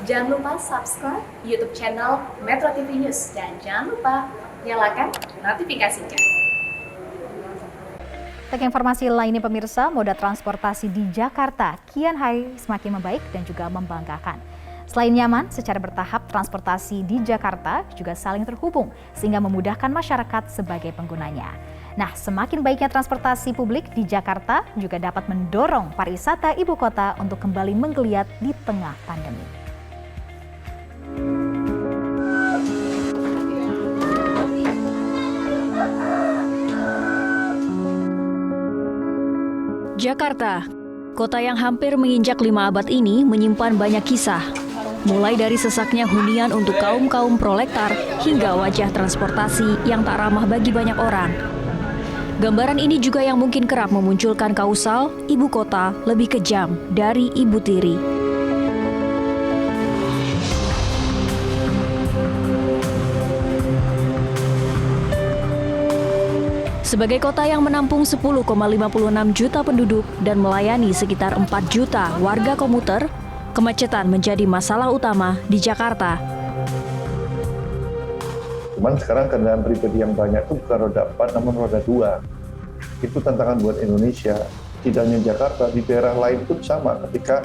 Jangan lupa subscribe YouTube channel Metro TV News dan jangan lupa nyalakan notifikasinya. Untuk informasi lainnya pemirsa, moda transportasi di Jakarta kian hari semakin membaik dan juga membanggakan. Selain nyaman, secara bertahap transportasi di Jakarta juga saling terhubung sehingga memudahkan masyarakat sebagai penggunanya. Nah, semakin baiknya transportasi publik di Jakarta juga dapat mendorong pariwisata ibu kota untuk kembali menggeliat di tengah pandemi. Jakarta, kota yang hampir menginjak 5 abad ini menyimpan banyak kisah. Mulai dari sesaknya hunian untuk kaum-kaum proletar hingga wajah transportasi yang tak ramah bagi banyak orang. Gambaran ini juga yang mungkin kerap memunculkan kausal ibu kota lebih kejam dari ibu tiri. Sebagai kota yang menampung 10,56 juta penduduk dan melayani sekitar 4 juta warga komuter, kemacetan menjadi masalah utama di Jakarta. Cuman sekarang kendaraan pribadi yang banyak itu bukan roda 4 namun roda 2. Itu tantangan buat Indonesia. Tidak hanya Jakarta, di daerah lain pun sama ketika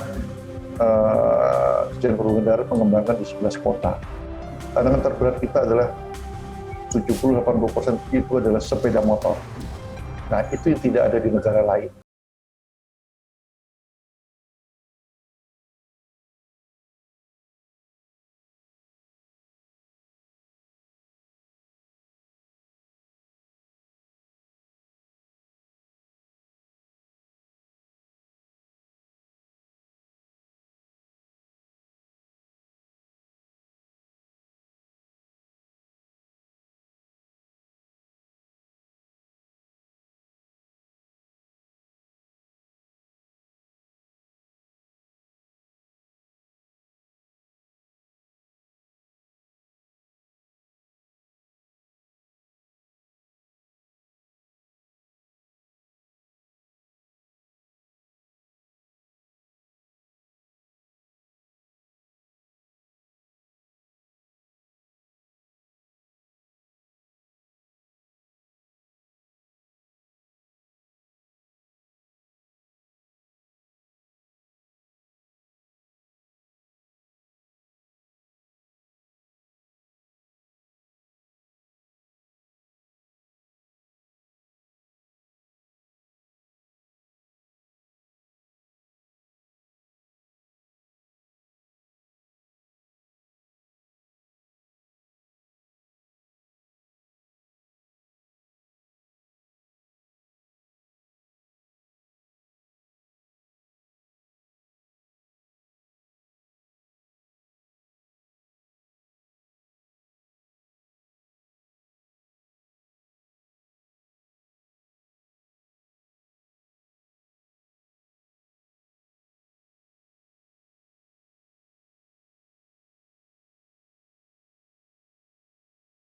Dirjen Perhubungan Darat mengembangkan di 11 kota. Tantangan terberat kita adalah 70-80% itu adalah sepeda motor. Nah, itu yang tidak ada di negara lain.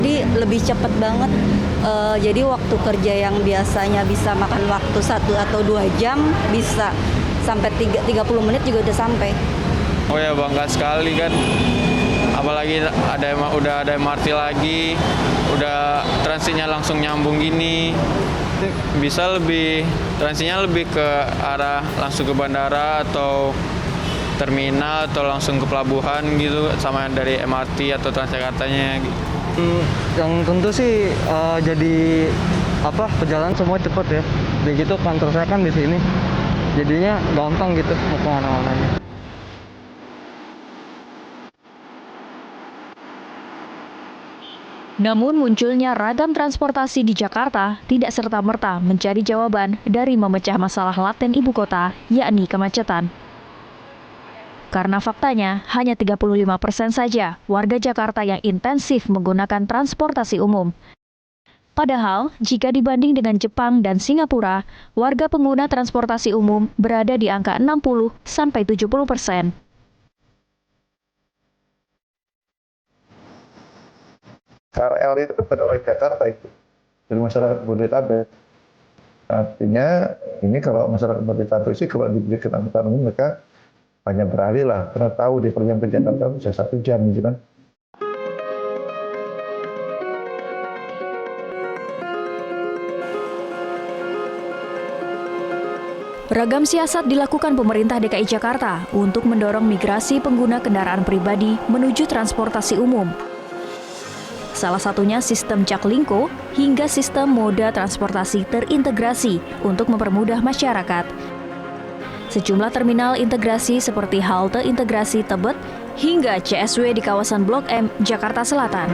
Jadi lebih cepat banget, jadi waktu kerja yang biasanya bisa makan waktu 1 atau 2 jam, bisa sampai 30 menit juga udah sampai. Oh ya, bangga sekali kan, apalagi udah ada MRT lagi, udah transinya langsung nyambung gini, bisa transinya lebih ke arah langsung ke bandara atau terminal atau langsung ke pelabuhan gitu, sama dari MRT atau Transjakartanya gitu. Yang tentu sih jadi perjalanan semua cepat ya. Begitu kantor saya kan di sini, jadinya gampang gitu mau kemana-mananya. Namun munculnya ragam transportasi di Jakarta tidak serta-merta menjadi jawaban dari memecah masalah laten ibu kota, yakni kemacetan. Karena faktanya, hanya 35% saja warga Jakarta yang intensif menggunakan transportasi umum. Padahal, jika dibanding dengan Jepang dan Singapura, warga pengguna transportasi umum berada di angka 60-70%. KRL itu kan pada orang Jakarta itu, dari masyarakat Bodetabek. Artinya, ini kalau masyarakat Bodetabek sih kalau diberi angkutan umum mereka banyak beralih lah, karena tahu dia perjalanan ke Jakarta bisa 1 jam gitu kan. Ragam siasat dilakukan pemerintah DKI Jakarta untuk mendorong migrasi pengguna kendaraan pribadi menuju transportasi umum. Salah satunya sistem Jaklingko hingga sistem moda transportasi terintegrasi untuk mempermudah masyarakat. Sejumlah terminal integrasi seperti halte integrasi Tebet hingga CSW di kawasan Blok M, Jakarta Selatan.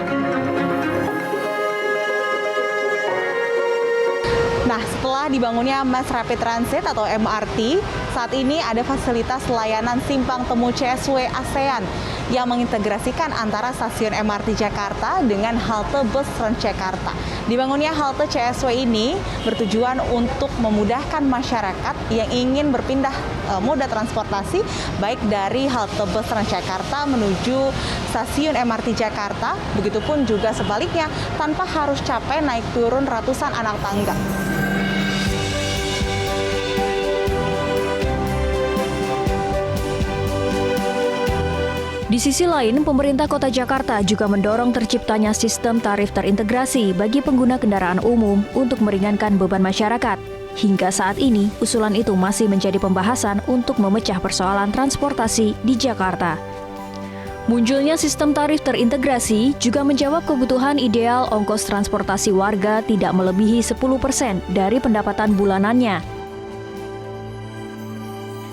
Nah, setelah dibangunnya Mass Rapid Transit atau MRT, saat ini ada fasilitas layanan simpang temu CSW ASEAN yang mengintegrasikan antara stasiun MRT Jakarta dengan halte bus Transjakarta. Dibangunnya halte CSW ini bertujuan untuk memudahkan masyarakat yang ingin berpindah moda transportasi baik dari halte bus Transjakarta menuju stasiun MRT Jakarta, begitupun juga sebaliknya tanpa harus capek naik turun ratusan anak tangga. Di sisi lain, pemerintah Kota Jakarta juga mendorong terciptanya sistem tarif terintegrasi bagi pengguna kendaraan umum untuk meringankan beban masyarakat. Hingga saat ini, usulan itu masih menjadi pembahasan untuk memecah persoalan transportasi di Jakarta. Munculnya sistem tarif terintegrasi juga menjawab kebutuhan ideal ongkos transportasi warga tidak melebihi 10% dari pendapatan bulanannya.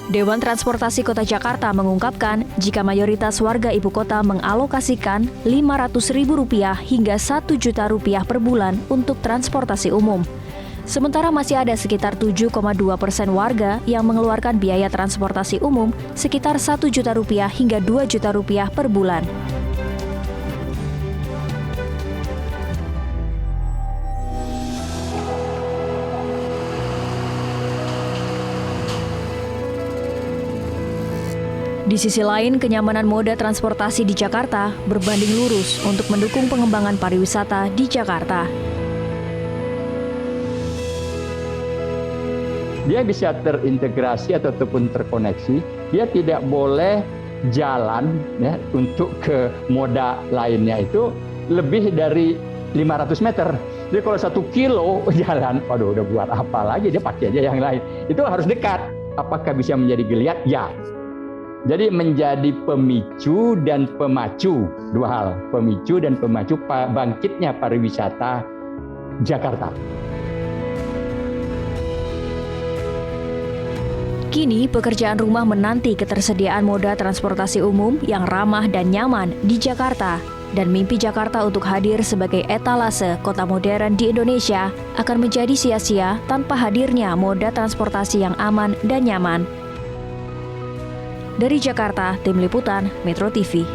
Dewan Transportasi Kota Jakarta mengungkapkan jika mayoritas warga ibu kota mengalokasikan Rp500.000 hingga Rp1.000.000 per bulan untuk transportasi umum. Sementara masih ada sekitar 7,2% warga yang mengeluarkan biaya transportasi umum sekitar Rp1.000.000 hingga Rp2.000.000 per bulan. Di sisi lain, kenyamanan moda transportasi di Jakarta berbanding lurus untuk mendukung pengembangan pariwisata di Jakarta. Dia bisa terintegrasi ataupun terkoneksi, dia tidak boleh jalan ya, untuk ke moda lainnya itu lebih dari 500 meter. Jadi kalau 1 kilo jalan, waduh udah buat apa lagi, dia pakai aja yang lain. Itu harus dekat. Apakah bisa menjadi geliat? Ya. Jadi menjadi pemicu dan pemacu, 2 hal, pemicu dan pemacu bangkitnya pariwisata Jakarta. Kini pekerjaan rumah menanti ketersediaan moda transportasi umum yang ramah dan nyaman di Jakarta. Dan mimpi Jakarta untuk hadir sebagai etalase kota modern di Indonesia akan menjadi sia-sia tanpa hadirnya moda transportasi yang aman dan nyaman. Dari Jakarta, Tim Liputan Metro TV.